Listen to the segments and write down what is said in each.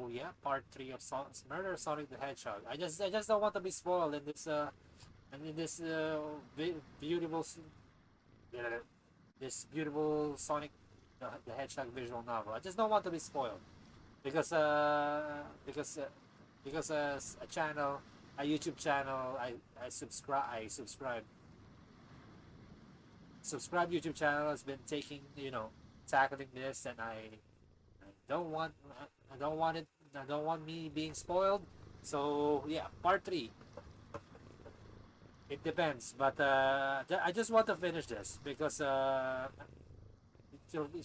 So yeah, part three of Murder Sonic the Hedgehog. I just don't want to be spoiled in this beautiful uh, this beautiful Sonic the Hedgehog visual novel. I just don't want to be spoiled because a channel, a YouTube channel, I subscribe YouTube channel has been taking, tackling this, and I don't want I don't want it I don't want me being spoiled. So yeah, part three. It depends, but I just want to finish this because it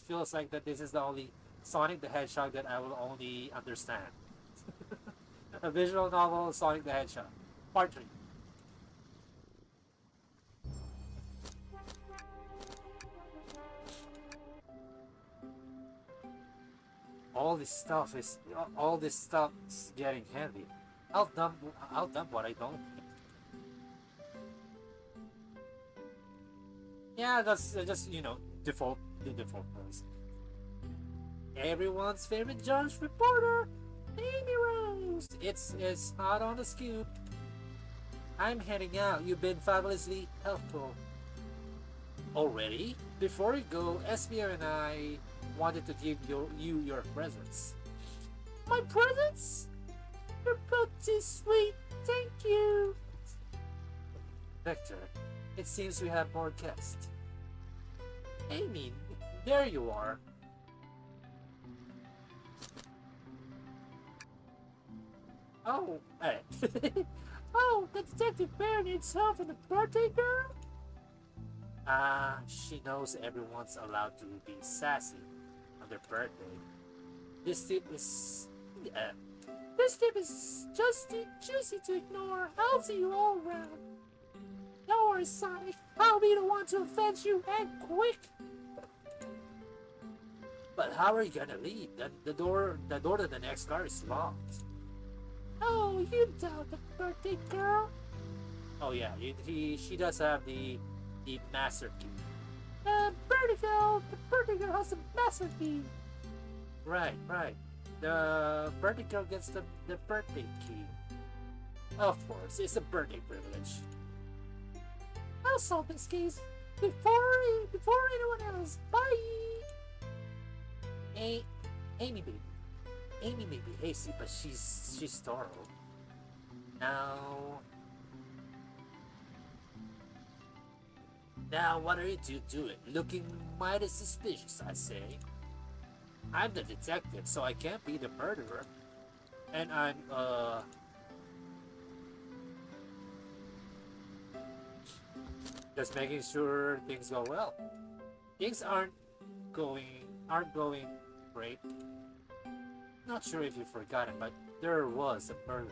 feels like that this is the only Sonic the Hedgehog that I will only understand. A visual novel, Sonic the Hedgehog, part three. All this stuff is getting heavy. I'll dump what I don't. Yeah, that's just default the default voice. Everyone's favorite judge reporter, Amy Rose. It's hot on the scoop. I'm heading out. You've been fabulously helpful. Already? Before you go, SBR and I wanted to give you your presents. My presents? You're pretty sweet. Thank you. Vector, it seems we have more guests. Amy, there you are. Oh, hey. Oh, the Detective Bear needs help with the birthday girl? She knows everyone's allowed to be sassy on their birthday. This tip is. Uh, this tip is just too juicy to ignore. I'll see you all around. No worries, Sonic. I'll be the one to avenge you, and quick. But how are you gonna leave? The door to the next car is locked. Oh, you doubt the birthday girl? Oh yeah, she does have the master key. The birthday girl has a master key. Right, right. The birthday girl gets the birthday key. Of course, it's a birthday privilege. I'll solve this case before anyone else. Bye. Hey, Amy baby. Amy may be hasty, but she's thorough. Now, now, what are you two doing? Looking mighty suspicious, I say. I'm the detective, so I can't be the murderer. And I'm just making sure things go well. Things aren't going great. Not sure if you've forgotten, but there was a murder.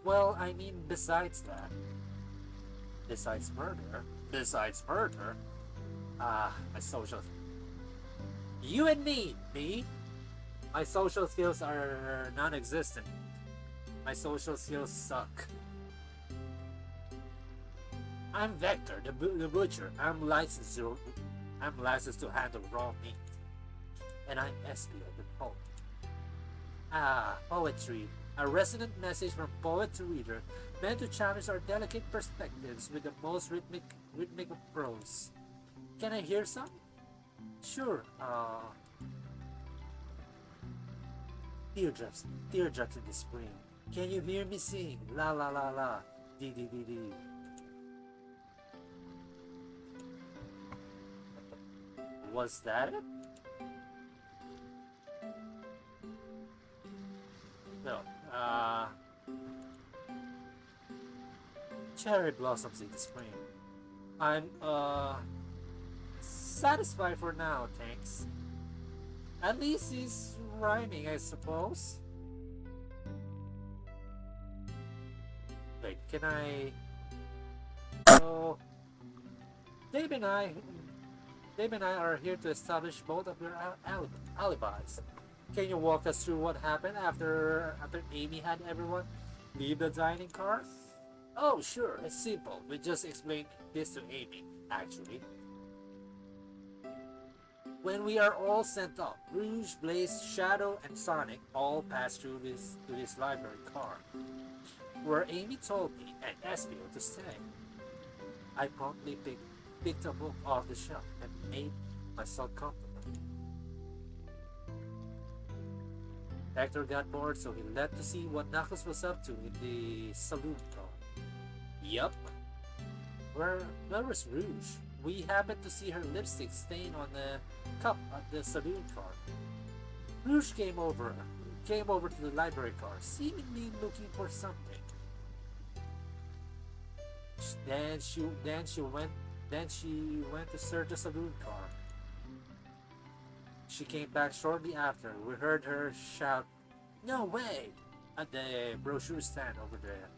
Well, I mean, besides that, besides murder, my social. You and me. My social skills are non-existent. My social skills suck. I'm Vector, the butcher. I'm licensed to handle raw meat, and I'm Espio, the poet. Poetry. A resonant message from poet to reader, meant to challenge our delicate perspectives with the most rhythmic of prose. Can I hear some? Sure. Teardrops, teardrops in the spring. Can you hear me sing? La la la la, dee dee dee dee. Was that it? No. Cherry blossoms in the spring. I'm satisfied for now, thanks. At least he's rhyming, I suppose. Wait, can I? So Dave and I, Dave and I are here to establish both of your alibis. Can you walk us through what happened after Amy had everyone leave the dining car? Oh, sure, it's simple. We just explained this to Amy, actually. When we are all sent up, Rouge, Blaze, Shadow, and Sonic all pass through this library car, where Amy told me and Espio to stay. I promptly picked a book off the shelf and made myself comfortable. Hector got bored, so he left to see what Knuckles was up to in the saloon car. Yup. Where was Rouge? We happened to see her lipstick stain on the cup at the saloon car. Rouge came over to the library car, seemingly looking for something. Then she went to search the saloon car. She came back shortly after. We heard her shout, "No way!" at the brochure stand over there.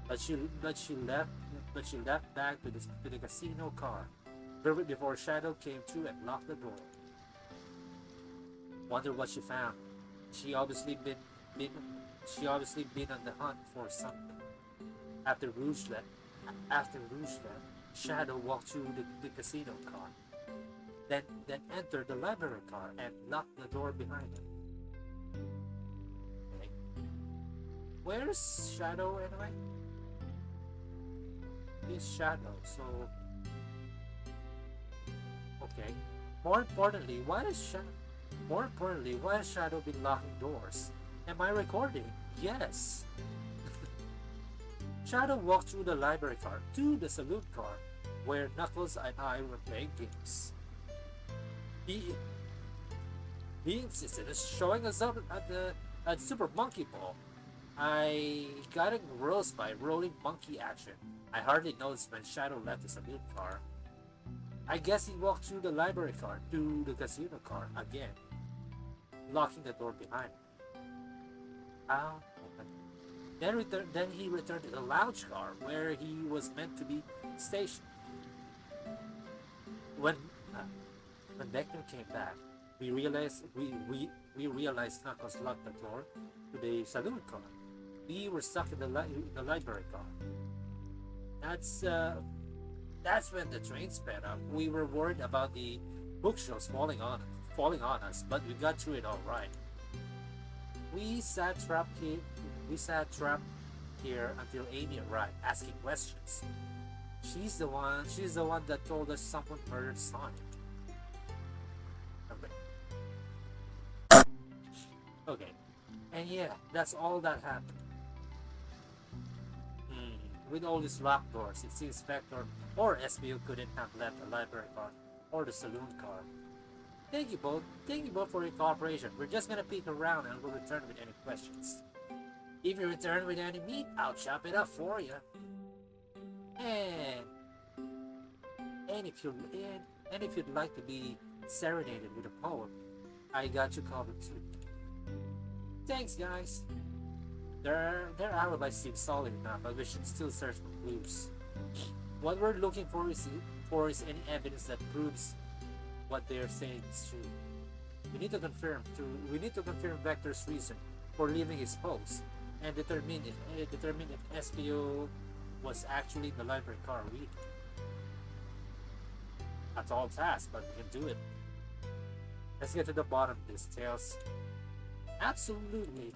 But she left back to the casino car, before Shadow came through and locked the door. Wonder what she found. She obviously been she obviously been on the hunt for something. After Rouge left, Shadow walked through the casino car, then entered the library car and locked the door behind him. Okay. Where's Shadow anyway? He's Shadow, so okay. More importantly, why has Shadow been locking doors? Am I recording? Yes. Shadow walked through the library car to the saloon car, where Knuckles and I were playing games. He he insisted on showing us up at Super Monkey Ball. I got engrossed by rolling monkey action. I hardly noticed when Shadow left the saloon car. I guess he walked through the library car to the casino car again, locking the door behind him. Ah, then he returned to the lounge car where he was meant to be stationed. When uh, when Vector came back, we realized Knuckles locked the door to the saloon car. We were stuck in the library car. That's uh, that's when the train sped up. We were worried about the bookshelves falling on us, but we got through it all right. We sat trapped here. We sat trapped here until Amy arrived, asking questions. She's the one. She's the one that told us someone murdered Sonic. Okay. Okay. And yeah, that's all that happened. With all these locked doors, it seems Vector or SBU couldn't have left the library car or the saloon car. Thank you both. Thank you both for your cooperation. We're just gonna peek around and we'll return with any questions. If you return with any meat, I'll chop it up for you. And and if you and if you'd like to be serenaded with a poem, I got you covered too. Thanks, guys. Their alibi seems solid enough, but we should still search for clues. What we're looking for is any evidence that proves what they're saying is true. We need to confirm Vector's reason for leaving his post and determine if SPO was actually in the library car reading. A tall task, but we can do it. Let's get to the bottom of this, Tails. Absolutely.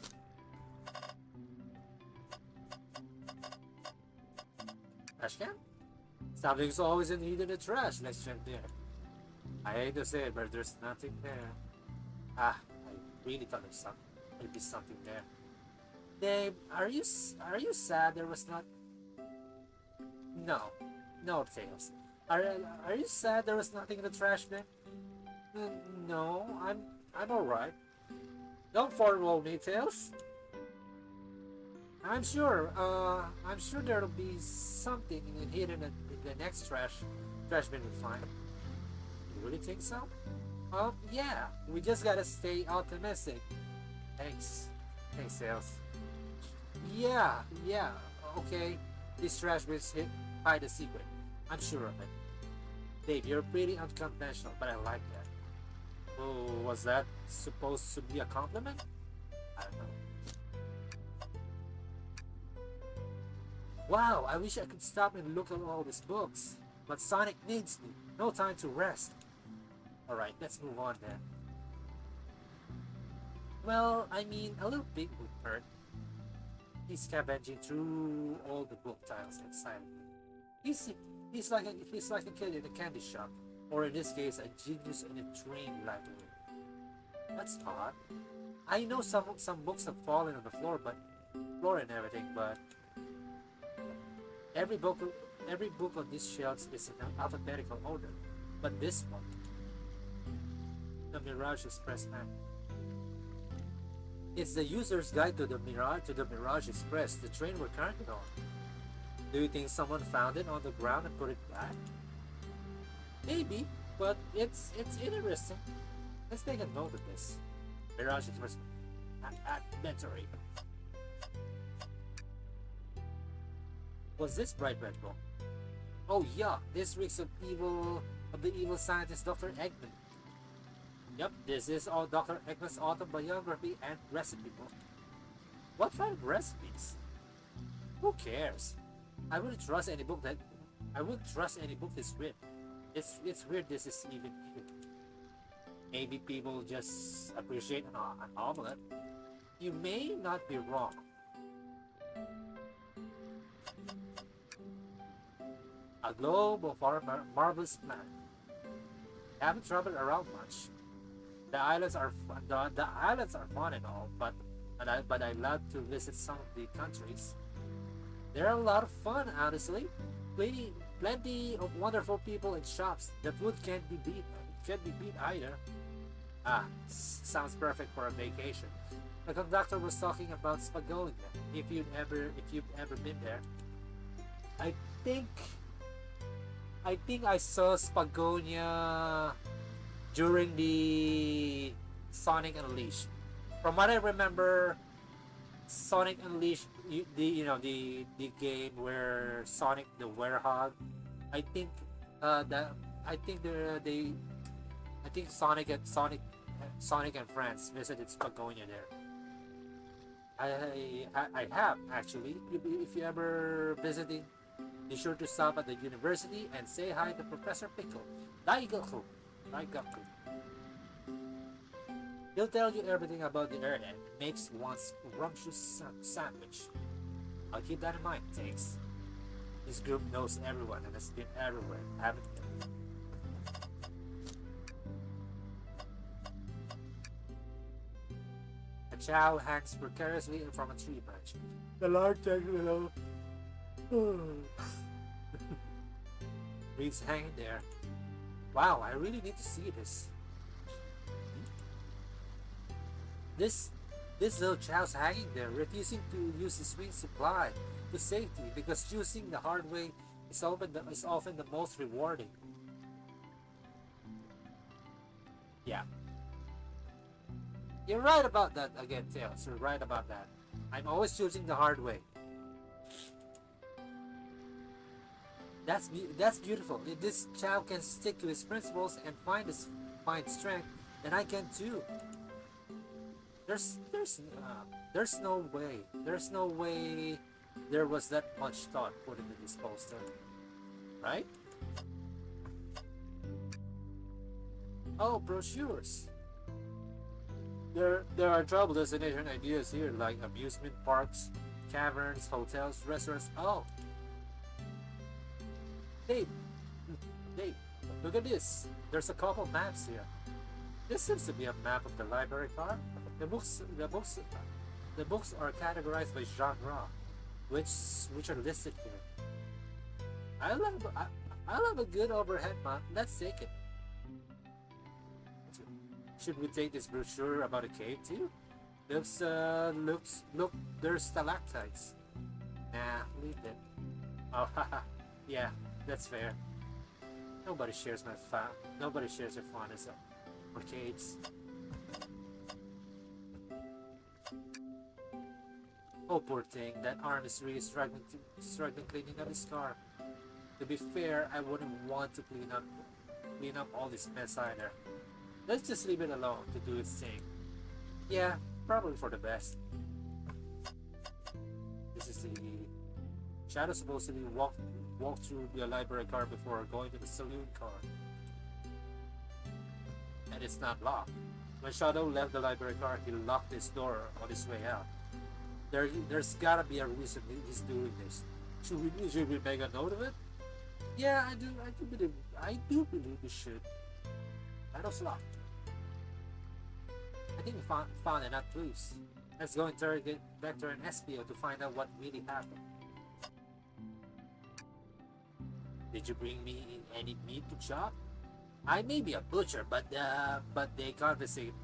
Trash can? Something's always in need in the trash. Let's check there. I hate to say it, but there's nothing there. Ah, I really thought there'd be something there. Dave, are you sad there was not? No, no, Tails. Are are you sad there was nothing in the trash bin? No, I'm all right. Don't forward me, Tails. I'm sure there'll be something hidden in the next trash bin we find. You really think so? Yeah. We just gotta stay optimistic. Thanks, Sales. Yeah. Okay. This trash bin's hide a secret. I'm sure of it. Dave, you're pretty unconventional, but I like that. Oh, was that supposed to be a compliment? I don't know. Wow, I wish I could stop and look at all these books. But Sonic needs me. No time to rest. Alright, let's move on then. Well, I mean, a little bit would hurt. He's scavenging through all the book titles inside. He's he's like a kid in a candy shop, or in this case, a genius in a train library. That's odd. I know some books have fallen on the floor and everything, but every book every book on these shelves is in alphabetical order. But this one, the Mirage Express map, it's the user's guide to the Mirage Express, the train we're currently on. Do you think someone found it on the ground and put it back? Maybe, but it's interesting. Let's take a note of this. Mirage Express at Mentoring. Was this bright red book? Oh yeah, this reeks of the evil scientist Dr. Eggman. Yep, this is all Dr. Eggman's autobiography and recipe book. What kind of recipes? Who cares? I wouldn't trust any book that I wouldn't trust any book this written. It's weird this is even here. Maybe people just appreciate an omelette. You may not be wrong. A globe of our marvelous planet. Haven't traveled around much. The islands are fun and all, but I love to visit some of the countries. They're a lot of fun, honestly. Plenty of wonderful people and shops. The food can't be beat. Can't be beat either. Sounds perfect for a vacation. The conductor was talking about Spagonia. If you've ever been there, I think I think I saw Spagonia during the Sonic Unleashed. From what I remember, Sonic Unleashed, the game where Sonic the Werehog. I think that I think they I think Sonic and friends visited Spagonia there. I have actually. If you ever visiting, be sure to stop at the university and say hi to Professor Pickle. Daigaku. Daigaku. He'll tell you everything about the Earth and makes one scrumptious sandwich. I'll keep that in mind, thanks. This group knows everyone and has been everywhere, haven't they? A chow hangs precariously from a tree branch. The large below reeds hanging there. Wow, I really need to see this. This this little chow's hanging there, refusing to use his wing supply to safety because choosing the hard way is often the most rewarding. Yeah, you're right about that again, Tails. You're right about that. I'm always choosing the hard way. That's beautiful. If this child can stick to his principles and find strength, then I can too. There's no way. There's no way there was that much thought put into this poster, right? Oh, brochures. There are travel destination ideas here like amusement parks, caverns, hotels, restaurants. Oh, Dave, Dave, look at this. There's a couple maps here. This seems to be a map of the library car. The books, the books, the books are categorized by genre, which which are listed here. I love a good overhead map. Let's take it. Should we take this brochure about a cave too? Look, there's stalactites. Nah, leave it. Oh, haha, yeah, that's fair. Nobody shares my fun. Nobody shares their fondness for caves. Oh, poor thing, that arm is really struggling cleaning up his car. To be fair, I wouldn't want to clean up all this mess either. Let's just leave it alone to do its thing. Yeah, probably for the best. This is the Shadow supposedly walked through the library car before going to the saloon car. and it's not locked. When Shadow left the library car, he locked his door on his way out. There's gotta be a reason he's doing this. Should we make a note of it? Yeah, I do believe we should. Shadow's locked. I think we found enough clues. Let's go interrogate Vector and SPO to find out what really happened. Did you bring me any meat to chop? I may be a butcher, but they confiscated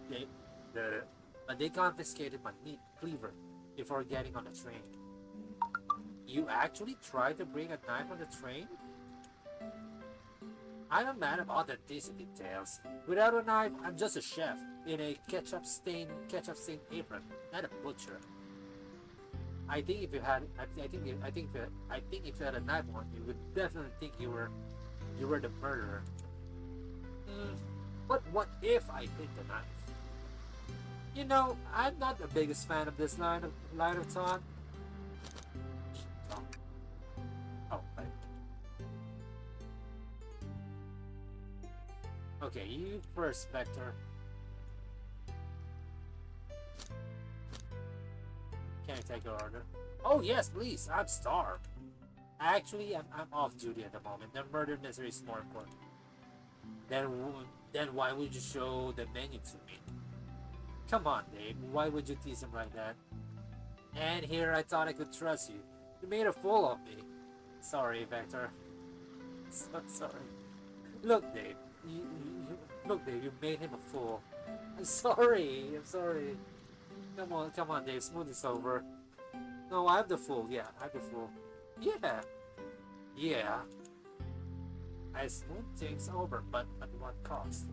they, the, but they confiscated my meat cleaver before getting on the train. You actually tried to bring a knife on the train? I'm a man of authenticity tales. Without a knife, I'm just a chef in a ketchup-stained apron, not a butcher. I think if you had, I think if you had a knife on, you would definitely think you were the murderer. But what if I hid the knife? You know, I'm not the biggest fan of this line of thought. Oh, right. Okay, you first, Vector. Can I take your order? Oh yes, please. I'm starved. Actually, I'm off duty at the moment. The murder mystery is more important. Then, then why would you show the menu to me? Come on, Dave. Why would you tease him like that? And here I thought I could trust you. You made a fool of me. Sorry, Vector. So sorry. Look, Dave. Look, Dave. You made him a fool. I'm sorry. I'm sorry. Come on, Dave. Smooth this over. No, I'm the fool. Yeah, I'm the fool. Yeah. Yeah. I smooth things over, but at what cost?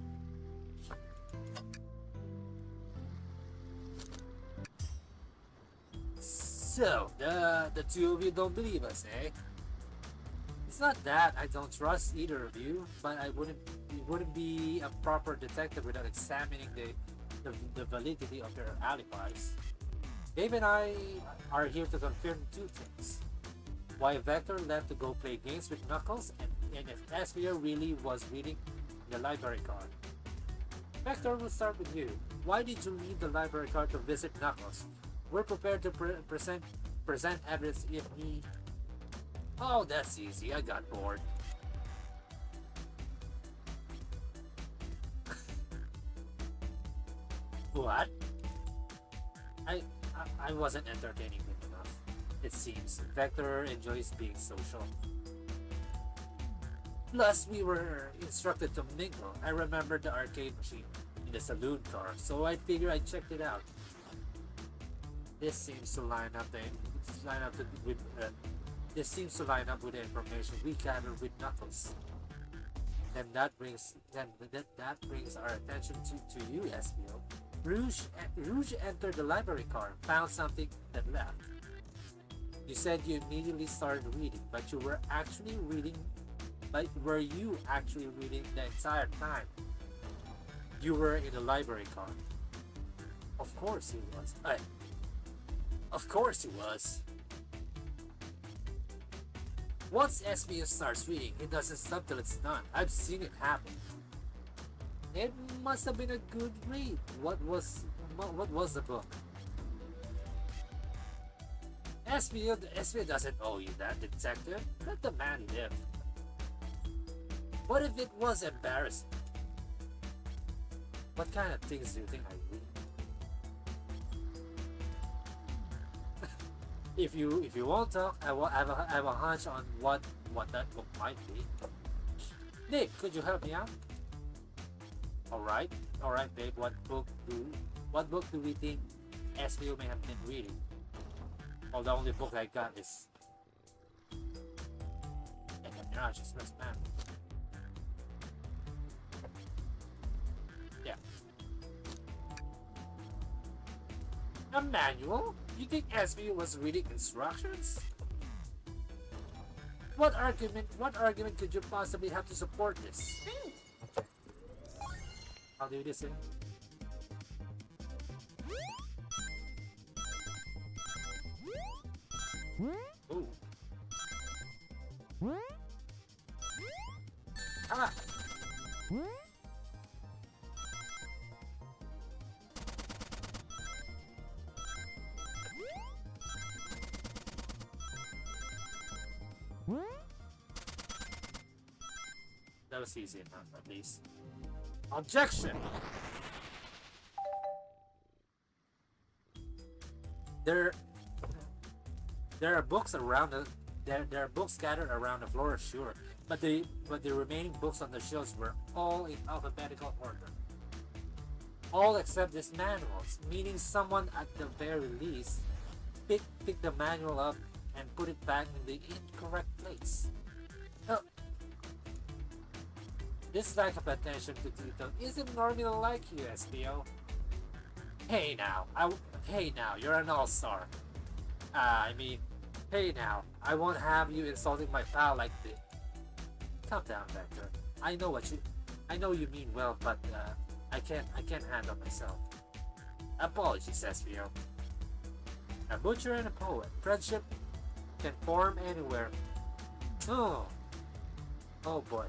So, the two of you don't believe us, eh? It's not that I don't trust either of you, but you wouldn't be a proper detective without examining the validity of their alibis. Dave and I are here to confirm two things. Why Vector left to go play games with Knuckles, and if Esmir really was reading the library card. Vector, will start with you. Why did you leave the library card to visit Knuckles? We're prepared to present evidence if need. Oh, that's easy. I got bored. What? I wasn't entertaining him enough. It seems Vector enjoys being social. Plus, we were instructed to mingle. I remembered the arcade machine in the saloon car, so I figured I checked it out. This seems to line up with the information we gathered with Knuckles. Then that brings our attention to you, Espio. Rouge entered the library car, found something, then left. You said you immediately started reading, but you were actually reading. But were you actually reading the entire time? You were in the library car. Of course he was. Of course he was. Once SBU starts reading, it doesn't stop till it's done. I've seen it happen. It must have been a good read. What was the book? SBU doesn't owe you that, detective. Let the man live. What if it was embarrassing? What kind of things do you think I read? If you won't talk, I have a hunch on what that book might be. Nick, could you help me out? All right, babe. What book do we think SBU may have been reading? Well, the only book I got is Mirage's Best Man. Yeah. A manual? You think SBU was reading instructions? What argument could you possibly have to support this? Okay. I'll do this in. Ooh. Ah! that was easy enough, at least. Objection! There, there are books around the there are books scattered around the floor, sure, but the remaining books on the shelves were all in alphabetical order. All except these manuals, meaning someone at the very least picked the manual up and put it back in the incorrect place. Uh, this lack of attention to detail isn't normally like you, SBO. Hey now, hey now, you're an all-star. I mean, hey now, I won't have you insulting my pal like this. Calm down, Vector. I know you mean well, but I can't handle myself. Apologies, SBO. A butcher and a poet. Friendship can form anywhere. Oh, oh boy.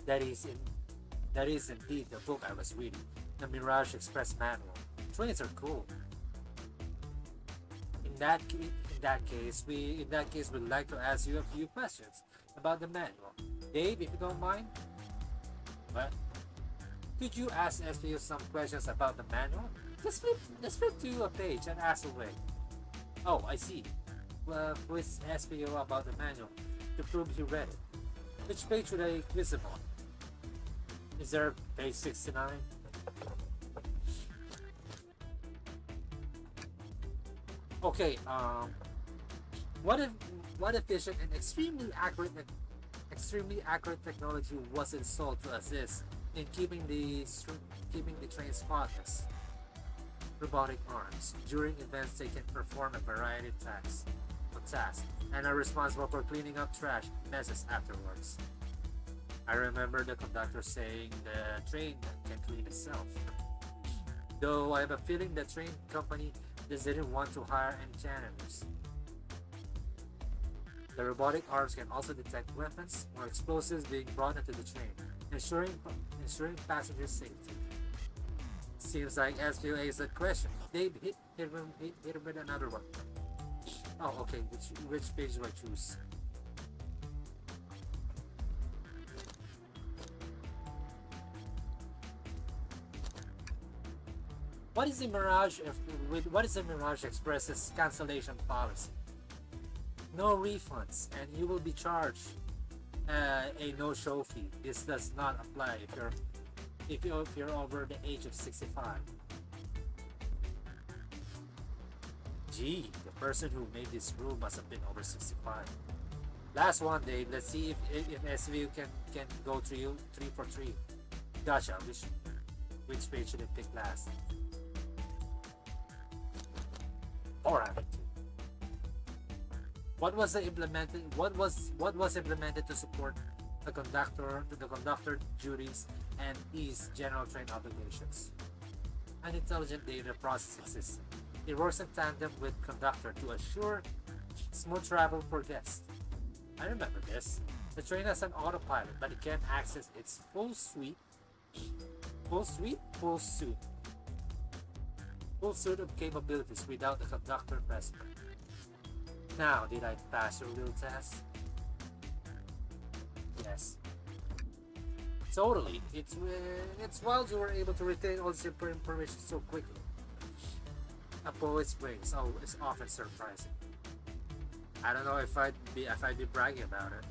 That is in, that is indeed the book I was reading, the Mirage Express manual. Trains are cool. In that case, we'd like to ask you a few questions about the manual. Dave, if you don't mind. What? Could you ask SPU some questions about the manual? Just flip to a page and ask away. Oh, I see. Well, quiz SPU about the manual to prove he read it. Which page should I quiz him on? Is there page 69? Okay, what if efficient and extremely accurate technology was installed to assist in keeping the train spotless? Robotic arms. During events, they can perform a variety of tasks and are responsible for cleaning up trash messes afterwards. I remember the conductor saying the train can clean itself. Though I have a feeling the train company just didn't want to hire any janitors. The robotic arms can also detect weapons or explosives being brought into the train, ensuring passenger safety. Seems like SVA is a question. Dave, hit him with another one. Oh, okay. Which page do I choose? What is the Mirage Express's cancellation policy? No refunds, and you will be charged a no-show fee. This does not apply if you're over the age of 65. Gee, the person who made this rule must have been over 65. Last one, Dave. Let's see if SVU can go 3 for 3. Gotcha. Which page should I pick last? Or have it. What was implemented to support the conductor duties and ease general train obligations? An intelligent data processing system. It works in tandem with conductor to assure smooth travel for guests. I remember this. The train has an autopilot, but it can't access its full suit of capabilities without the conductor present. Now, did I pass your little test? Yes. Totally. It's wild you were able to retain all this information so quickly. A poet's brains is often surprising. I don't know if I'd be bragging about it.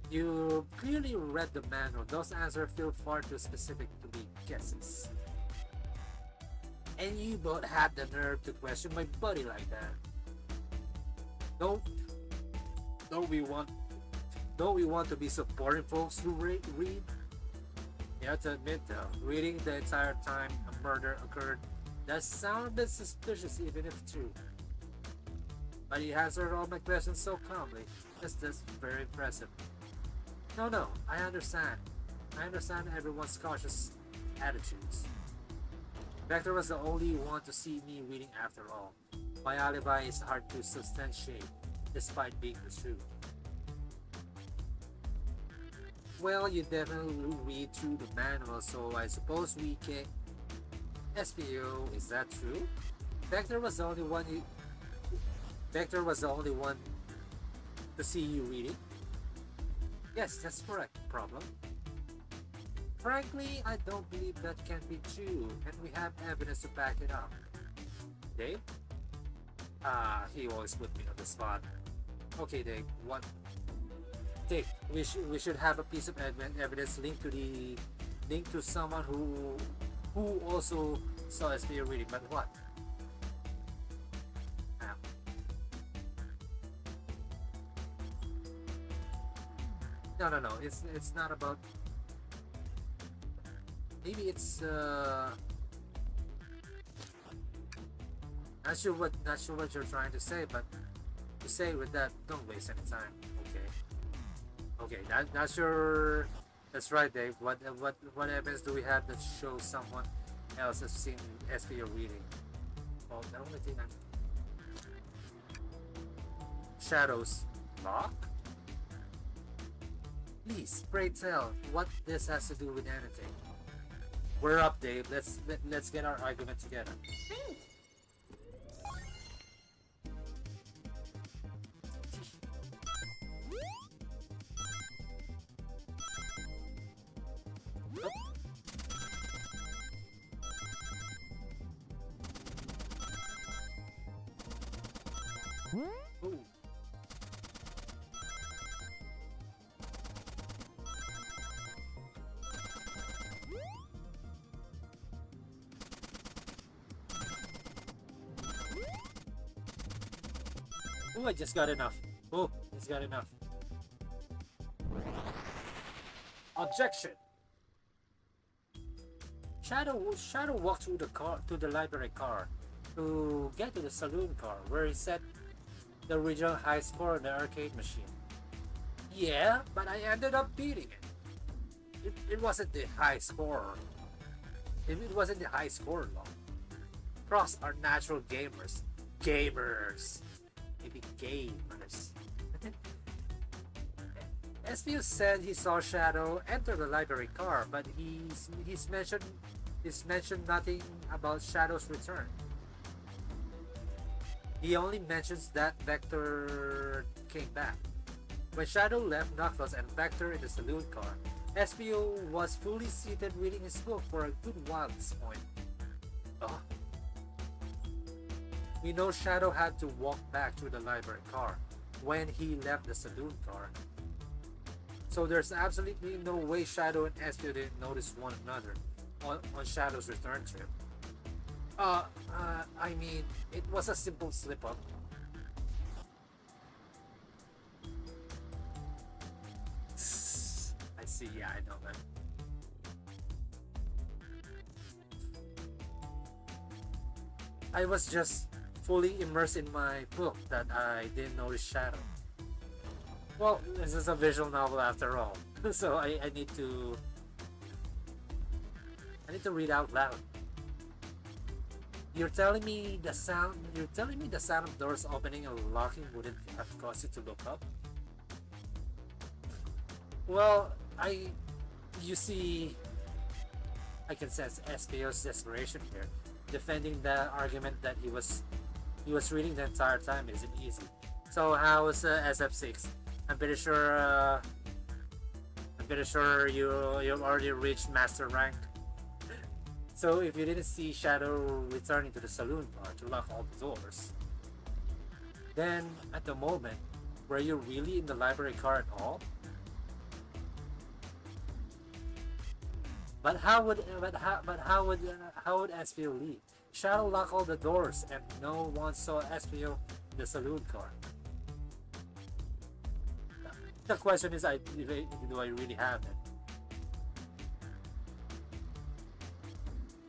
You clearly read the manual. Those answers feel far too specific to be guesses. And you both had the nerve to question my buddy like that. Don't we want to be supporting folks who read? You have to admit though, reading the entire time a murder occurred does sound a bit suspicious even if true. But he answered all my questions so calmly. That's very impressive. No, I understand. I understand everyone's cautious attitudes. Vector was the only one to see me reading after all. My alibi is hard to substantiate, despite being the truth. Well, you definitely read through the manual, so I suppose we can... SPO, is that true? Vector was the only one Vector was the only one to see you reading? Yes, that's correct. Problem. Frankly, I don't believe that can be true, and we have evidence to back it up. Dave? He always put me on the spot. Okay, Dave, what? Dave, we should have a piece of evidence linked to someone who also saw SPO reading, but what? Ah, no. It's not about. Maybe it's not sure what you're trying to say, but to say with that, don't waste any time. Okay. Okay, not sure. That's right, Dave. What evidence do we have that shows someone else has seen SPO reading? Well, the only thing I'm shadows lock. Please, pray tell what this has to do with anything. We're up, Dave. Let's get our argument together. Ooh. Ooh, I just got enough. Oh, just got enough. Objection. Shadow walked through the library car to get to the saloon car where he set the original high score on the arcade machine. Yeah, but I ended up beating it. It wasn't the high score. It wasn't the high score long. Pros are natural gamers. Gamers. Maybe gamers. SPU said he saw Shadow enter the library car, but he's mentioned nothing about Shadow's return. He only mentions that Vector came back. When Shadow left Knuckles and Vector in the saloon car, SPO was fully seated reading his book for a good while at this point. Oh. We know Shadow had to walk back through the library car when he left the saloon car. So there's absolutely no way Shadow and SPO didn't notice one another on Shadow's return trip. I mean, it was a simple slip up. I see, yeah, I know that. I was just fully immersed in my book that I didn't notice Shadow. Well, this is a visual novel after all, so I need to read out loud. You're telling me the sound of doors opening and locking wouldn't have caused you to look up? Well, you see, I can sense SPO's desperation here. Defending the argument that he was reading the entire time isn't easy. So how was SF6? I'm pretty sure you've already reached master rank. So if you didn't see Shadow returning to the saloon car to lock all the doors, then at the moment, were you really in the library car at all? But how would SPO leave? Shadow locked all the doors and no one saw SPO in the saloon car. The question is, do I really have it?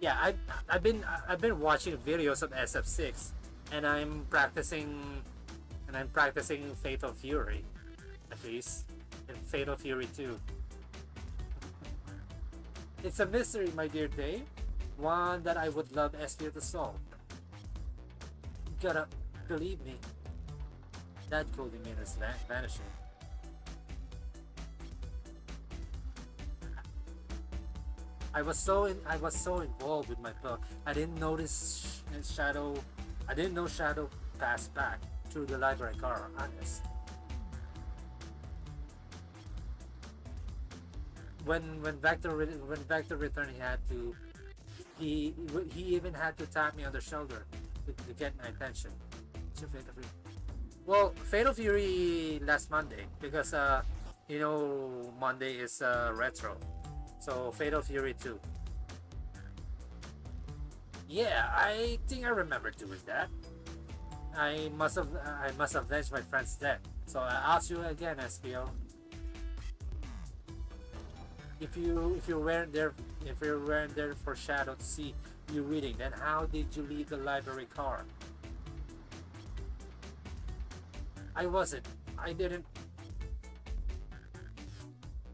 Yeah, I've been watching videos of SF6, and I'm practicing Fatal Fury, at least, and Fatal Fury 2. It's a mystery, my dear Dave, one that I would love SPO to solve. You gotta believe me. That clothing man is vanishing. I was so involved with my book. I didn't notice Shadow. I didn't know Shadow passed back. through the library car, honest. When Vector returned, he he even had to tap me on the shoulder to get my attention. Well, Fatal Fury last Monday because Monday is retro, so Fatal Fury 2. Yeah, I think I remember doing that. I must have avenged my friend's death. So I ask you again, SPO, if you weren't there if you weren't there for Shadow to see you reading, then how did you leave the library car? I wasn't. I didn't,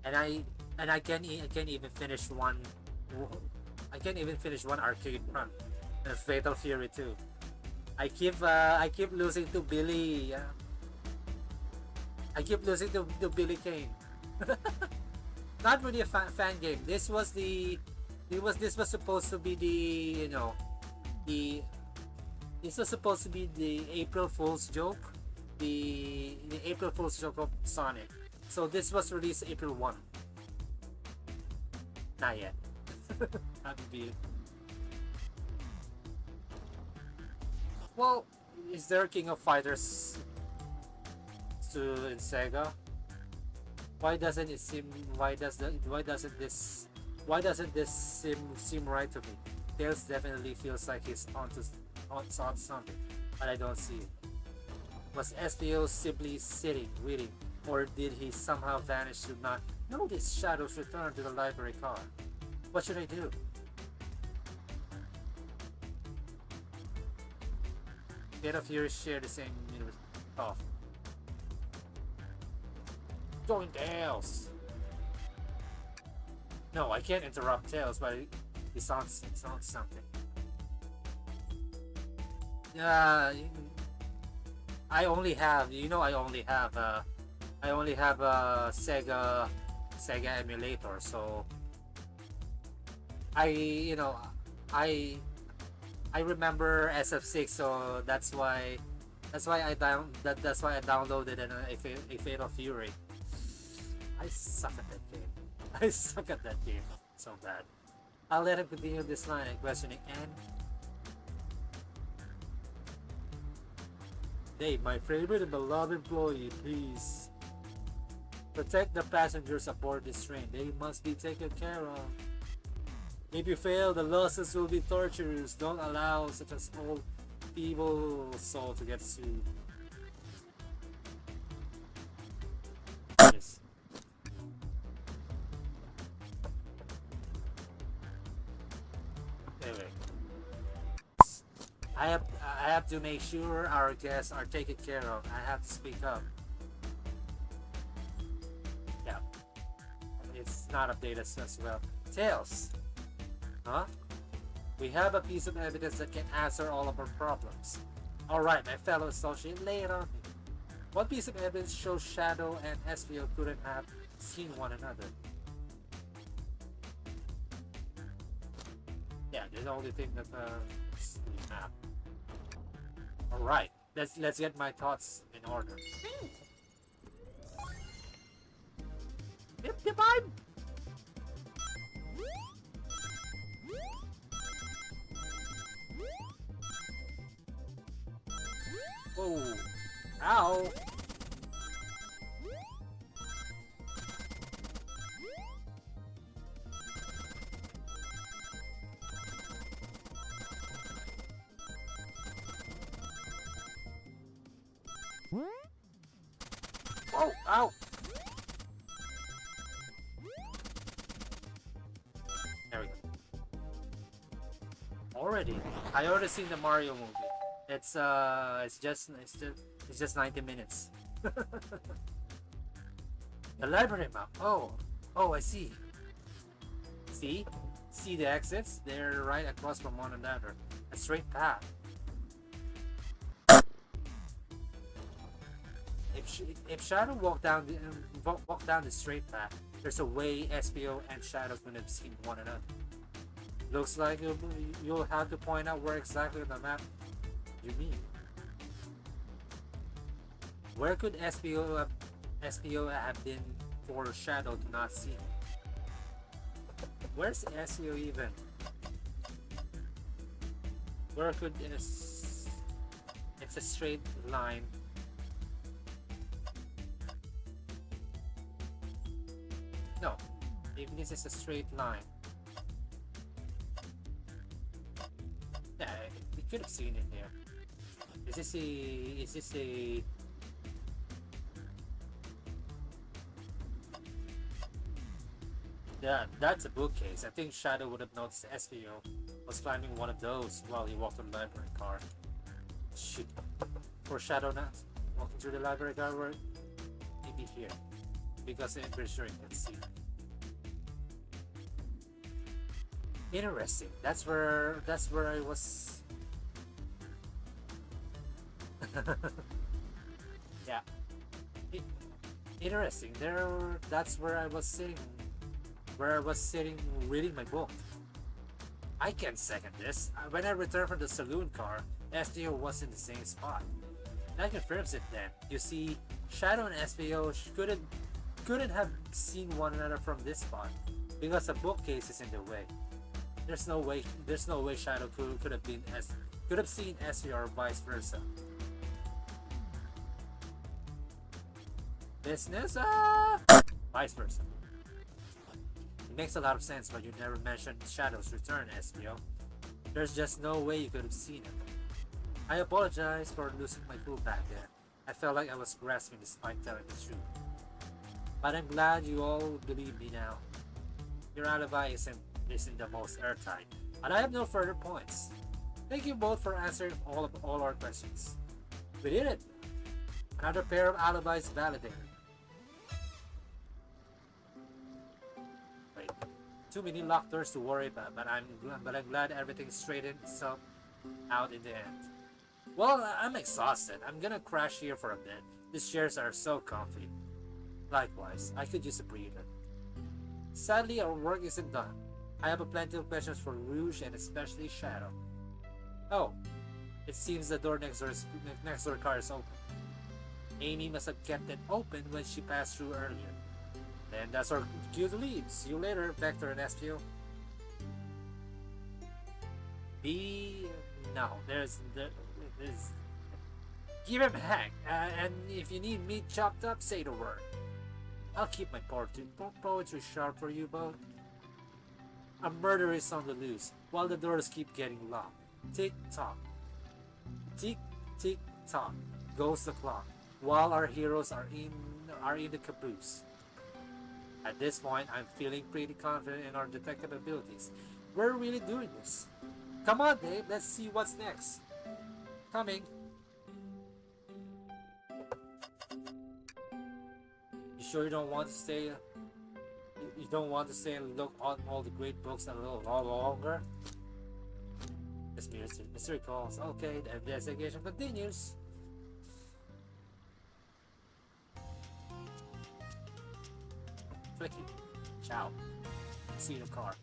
and I can't even finish one. I can't even finish one arcade run. And Fatal Fury 2. I keep losing to Billy. I keep losing to Billy Kane. Not really a fan game. This was supposed to be the the this was supposed to be the April Fool's joke, the April Fool's joke of Sonic. So this was released April 1. Not yet. Haven't beat it. Well, is there a King of Fighters to in Sega? Why doesn't it seem? Why doesn't this seem right to me? Tails definitely feels like he's on something, but I don't see it. Was SPO simply sitting, reading, or did he somehow vanish to not notice Shadow's return to the library car? What should I do? Get of yours share the same universe. Oh, join Tails. No, I can't interrupt Tails, but it sounds something. Uh, I only have, I only have a Sega emulator, so I, I, I remember SF6, so that's why that's why I downloaded a Fatal Fury. I suck at that game. I suck at that game so bad. I'll let him continue this line of questioning and Dave, my favorite and beloved employee, please protect the passengers aboard this train. They must be taken care of. If you fail, the losses will be torturous. Don't allow such an old, feeble soul to get sued. Yes. Anyway, I have to make sure our guests are taken care of. I have to speak up. Yeah, it's not updated as well. Tails, huh? We have a piece of evidence that can answer all of our problems. Alright, my fellow associate, lay it on me. What piece of evidence shows Shadow and SPO couldn't have seen one another? Yeah, the only thing that is the map. Alright, let's get my thoughts in order. Yep, I'm. Oh, ow. Oh, ow. There we go. Already, I already seen the Mario movie. It's just 90 minutes. The library map. Oh, I see. See the exits? They're right across from one another. A straight path. If Shadow walked down the straight path, there's a way SPO and Shadow could have seen one another. Looks like you'll have to point out where exactly on the map you mean. Where could SPO have been for Shadow to not see? Where's SEO even? Where could this? It's a straight line. No, if this is a straight line, yeah, we could have seen it there. Is this a? Is this a? Yeah, that's a bookcase. I think Shadow would have noticed SPO was climbing one of those while he walked to the library car. Shoot. For Shadow not walking through the library car, where maybe here. Because I'm pretty sure you can see. Interesting. That's where I was. Yeah. I- Interesting. That's where I was sitting. Where I was sitting reading my book. I can't second this. When I returned from the saloon car, SPO was in the same spot. That confirms it then. You see, Shadow and SPO couldn't have seen one another from this spot because the bookcase is in the way. There's no way Shadow could have seen SPO or vice versa. Business vice versa. It makes a lot of sense, but you never mentioned Shadow's return, SPO. There's just no way you could have seen it. I apologize for losing my cool back then. I felt like I was grasping despite telling the truth. But I'm glad you all believe me now. Your alibi isn't the most airtight, and I have no further points. Thank you both for answering all our questions. We did it! Another pair of alibis validated. Wait, too many locked doors to worry about, but I'm glad everything straightened itself out in the end. Well, I'm exhausted. I'm gonna crash here for a bit. These chairs are so comfy. Likewise, I could use a breather. Sadly, our work isn't done. I have plenty of questions for Rouge and especially Shadow. Oh, it seems the door next door car is open. Amy must have kept it open when she passed through earlier. Then that's our cue to leave. See you later, Vector and SPO. B. No, there's. Give him a hang, and if you need meat chopped up, say the word. I'll keep my poetry sharp for you both. A murder is on the loose, while the doors keep getting locked. Tick tock, tick tick tock, goes the clock, while our heroes are in the caboose. At this point, I'm feeling pretty confident in our detective abilities. We're really doing this. Come on, Dave. Let's see what's next. Coming. You sure you don't want to stay? You don't want to stay and look on all the great books a little longer? Mystery calls. Okay, the investigation continues. Flicky. Ciao. See you in the car.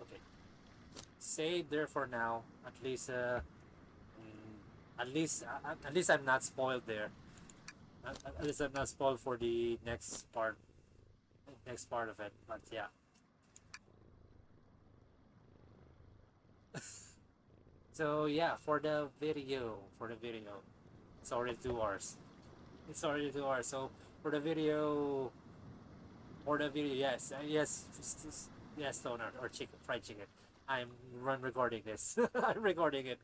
Okay. Save there for now. At least I'm not spoiled there. At least I'm not spoiled for the next part of it. But yeah. So yeah, for the video, it's already 2 hours. It's already 2 hours. So for the video, yes, yes, Stoner or chicken, fried chicken. I'm recording this. I'm recording it.